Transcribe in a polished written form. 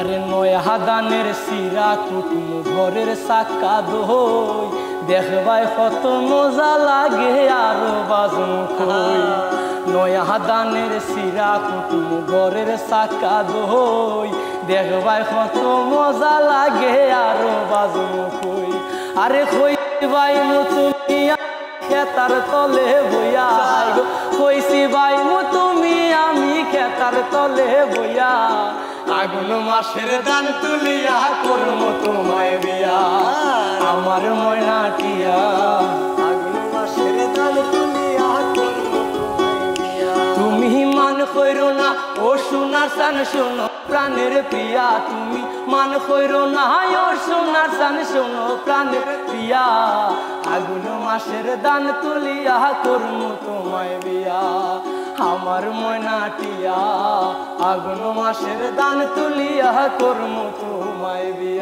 আরে নয়া দানের সিরা কুটুম ঘরের সাক্কা দই দেখবাই কত মজা লাগে আরো বাজম কই নয়া দানের সিরা কুটুম ঘরের সাক্কা দই দেখবাই কত মজা লাগে আরো বাজম কই আরে কইবাই তুমি খেতার তলে বইয়া কইছি ভাই তুমি আমি খেতার তলে বইয়া আগুন মাসের দান তুলিয়া করবো তোমায় বিয়া আমার ময়নাটিয়া আগুন মাসের দান তুলিয়া করবো তোমায় বিয়া তুমি মান কইরো না ও সোনার চান শোনো প্রাণের প্রিয়া তুমি মান কইরো না ও সোনার চান শোনো প্রাণের প্রিয়া আগুন মাসের দান তুলিয়া করবো তোমায় বিয়া আমার ময়নাটিয়া আগুন মাসের দান তুলিয়া করবো তোমায় বিয়া।